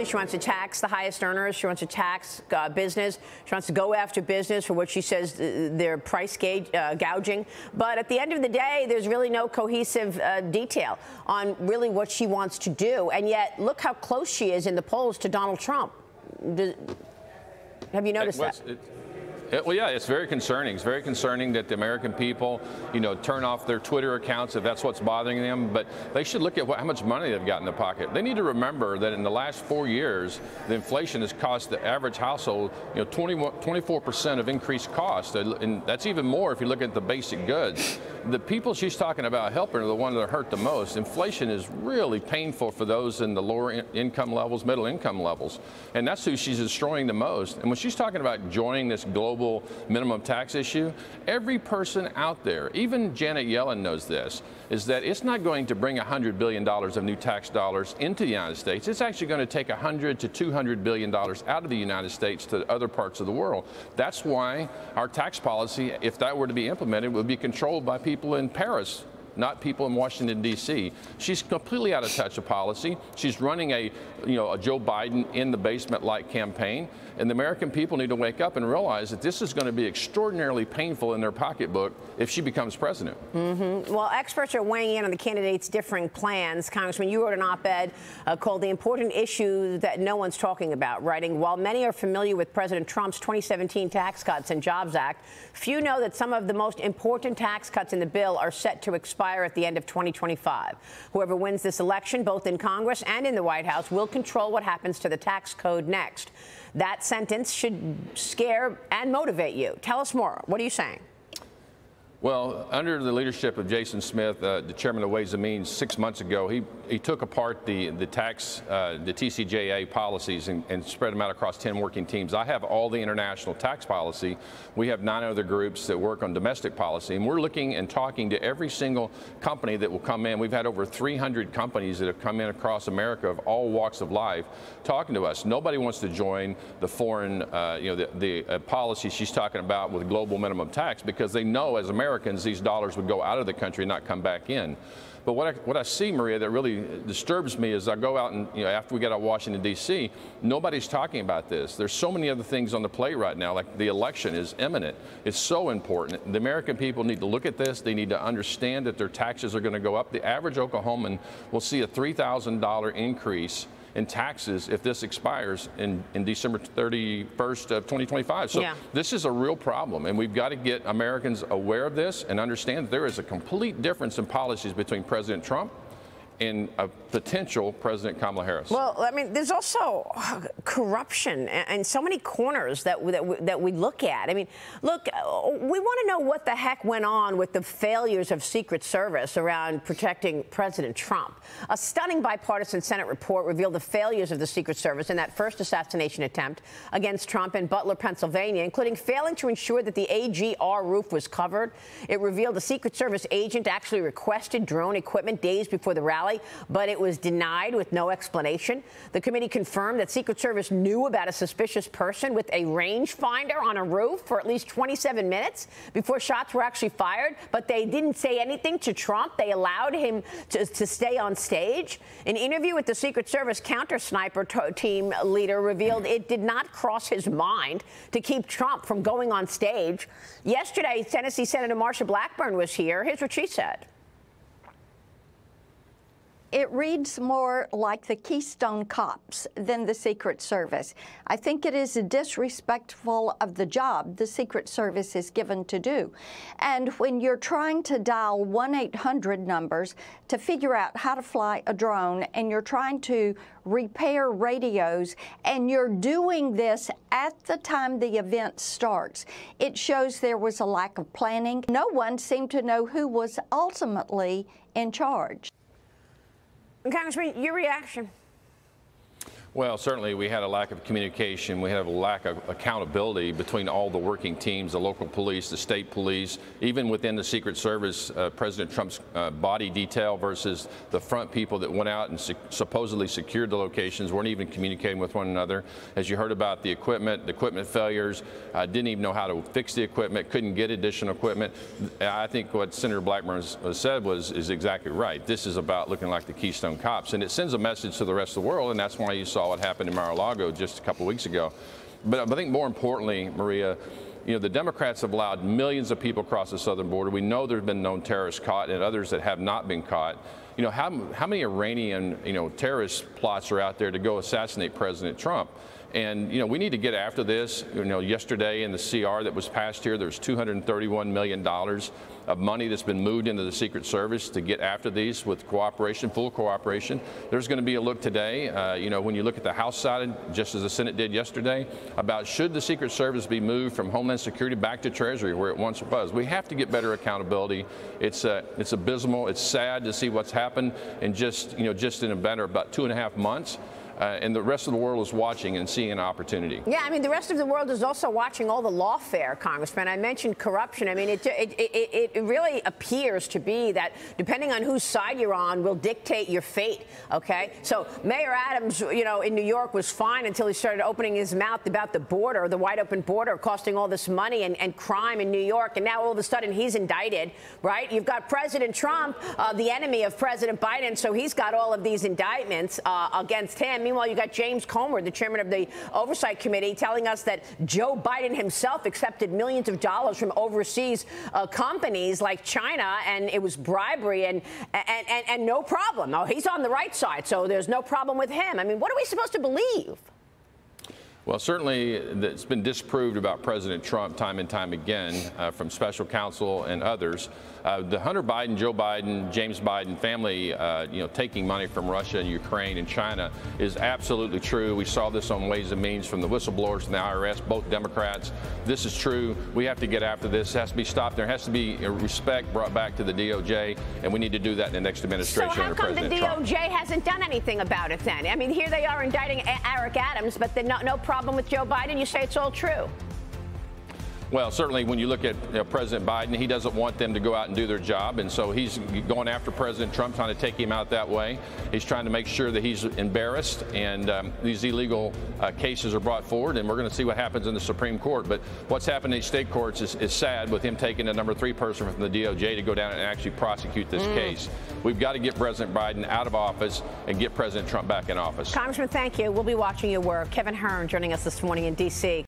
She wants to tax the highest earners. She wants to tax business. She wants to go after business for what she says they're price gouging. But at the end of the day, there's really no cohesive detail on really what she wants to do. And yet, look how close she is in the polls to Donald Trump. Have you noticed that? Well, yeah, it's very concerning. It's very concerning that the American people, turn off their Twitter accounts if that's what's bothering them. But they should look at how much money they've got in their pocket. They need to remember that in the last 4 years, the inflation has cost the average household, 24% of increased cost. And that's even more if you look at the basic goods. The people she's talking about helping are the ones that are hurt the most. Inflation is really painful for those in the lower income levels, middle income levels. And that's who she's destroying the most. And when she's talking about joining this global minimum tax issue, every person out there, even Janet Yellen knows this, is that it's not going to bring $100 billion of new tax dollars into the United States. It's actually going to take $100 to $200 billion out of the United States to other parts of the world. That's why our tax policy, if that were to be implemented, would be controlled by people in Paris, not people in Washington, D.C. She's completely out of touch with policy. She's running a Joe Biden in the basement-like campaign. And the American people need to wake up and realize that this is going to be extraordinarily painful in their pocketbook if she becomes president. Well, experts are weighing in on the candidates' differing plans. Congressman, you wrote an op-ed called "The Important Issue That No One's Talking About," writing, while many are familiar with President Trump's 2017 Tax Cuts and Jobs Act, few know that some of the most important tax cuts in the bill are set to expire at the end of 2025. Whoever wins this election, both in Congress and in the White House, will control what happens to the tax code next. That sentence should scare and motivate you. Tell us more. What are you saying? Well, under the leadership of Jason Smith, the chairman of Ways and Means, 6 months ago, he took apart the TCJA policies and spread them out across 10 working teams. I have all the international tax policy. We have 9 other groups that work on domestic policy, and we're looking and talking to every single company that will come in. We've had over 300 companies that have come in across America of all walks of life talking to us. Nobody wants to join the foreign, the policy she's talking about with global minimum tax, because they know as Americans these dollars would go out of the country, not come back in. But what I see, Maria, that really disturbs me is I go out and, after we get out of Washington, D.C., nobody's talking about this. There's so many other things on the plate right now, like the election is imminent. It's so important. The American people need to look at this. They need to understand that their taxes are going to go up. The average Oklahoman will see a $3,000 increase in taxes if this expires in December 31st of 2025. So this is a real problem, and we've got to get Americans aware of this and understand that there is a complete difference in policies between President Trump and a potential President Kamala Harris. Well, I mean, there's also corruption and so many corners that we look at. I mean, look, we want to know what the heck went on with the failures of Secret Service around protecting President Trump. A stunning bipartisan Senate report revealed the failures of the Secret Service in that first assassination attempt against Trump in Butler, Pennsylvania, including failing to ensure that the AGR roof was covered. It revealed the Secret Service agent actually requested drone equipment days before the rally, but it was denied with no explanation. The committee confirmed that Secret Service knew about a suspicious person with a rangefinder on a roof for at least 27 minutes before shots were actually fired, but they didn't say anything to Trump. They allowed him to stay on stage. An interview with the Secret Service counter-sniper team leader revealed it did not cross his mind to keep Trump from going on stage. Yesterday, Tennessee Senator Marsha Blackburn was here. Here's what she said. It reads more like the Keystone Cops than the Secret Service. I think it is disrespectful of the job the Secret Service is given to do. And when you're trying to dial 1-800 numbers to figure out how to fly a drone, and you're trying to repair radios, and you're doing this at the time the event starts, it shows there was a lack of planning. No one seemed to know who was ultimately in charge. Congressman, your reaction? Well, certainly we had a lack of communication. We had a lack of accountability between all the working teams, the local police, the state police, even within the Secret Service, President Trump's body detail versus the front people that went out and supposedly secured the locations weren't even communicating with one another. As you heard about the equipment failures, didn't even know how to fix the equipment, couldn't get additional equipment. I think what Senator Blackburn said is exactly right. This is about looking like the Keystone Cops, and it sends a message to the rest of the world, and that's why you saw saw what happened in Mar-a-Lago just a couple of weeks ago. But I think more importantly, Maria, the Democrats have allowed millions of people across the southern border. We know there have been known terrorists caught and others that have not been caught. How many Iranian, terrorist plots are out there to go assassinate President Trump? And, we need to get after this. Yesterday in the CR that was passed here, there's $231 million of money that's been moved into the Secret Service to get after these with cooperation, full cooperation. There's going to be a look today, when you look at the House side, just as the Senate did yesterday, about should the Secret Service be moved from Homeland Security back to Treasury where it once was. We have to get better accountability. It's abysmal. It's sad to see what's happened in just in a matter of about 2.5 months. And the rest of the world is watching and seeing an opportunity. Yeah, I mean, the rest of the world is also watching all the lawfare, Congressman. I mentioned corruption. I mean, it really appears to be that depending on whose side you're on will dictate your fate, okay? So Mayor Adams, in New York was fine until he started opening his mouth about the border, the wide open border costing all this money and crime in New York. And now all of a sudden he's indicted, right? You've got President Trump, the enemy of President Biden, so he's got all of these indictments against him. Meanwhile, you got James Comer, the chairman of the Oversight Committee, telling us that Joe Biden himself accepted millions of dollars from overseas companies like China, and it was bribery and no problem. Oh, he's on the right side, so there's no problem with him. I mean, what are we supposed to believe? Well, certainly it's been disproved about President Trump time and time again from special counsel and others. The Hunter Biden, Joe Biden, James Biden family, taking money from Russia and Ukraine and China is absolutely true. We saw this on Ways and Means from the whistleblowers and the IRS, both Democrats. This is true. We have to get after this. It has to be stopped. There has to be respect brought back to the DOJ, and we need to do that in the next administration. So how come the DOJ Trump. hasn't done anything about it then? I mean, here they are indicting Eric Adams, but no problem with Joe Biden. You say it's all true. Well, certainly when you look at President Biden, he doesn't want them to go out and do their job. And so he's going after President Trump, trying to take him out that way. He's trying to make sure that he's embarrassed and these illegal cases are brought forward. And we're going to see what happens in the Supreme Court. But what's happened in state courts is sad, with him taking the number 3 person from the DOJ to go down and actually prosecute this case. We've got to get President Biden out of office and get President Trump back in office. Congressman, thank you. We'll be watching your work. Kevin Hern joining us this morning in D.C.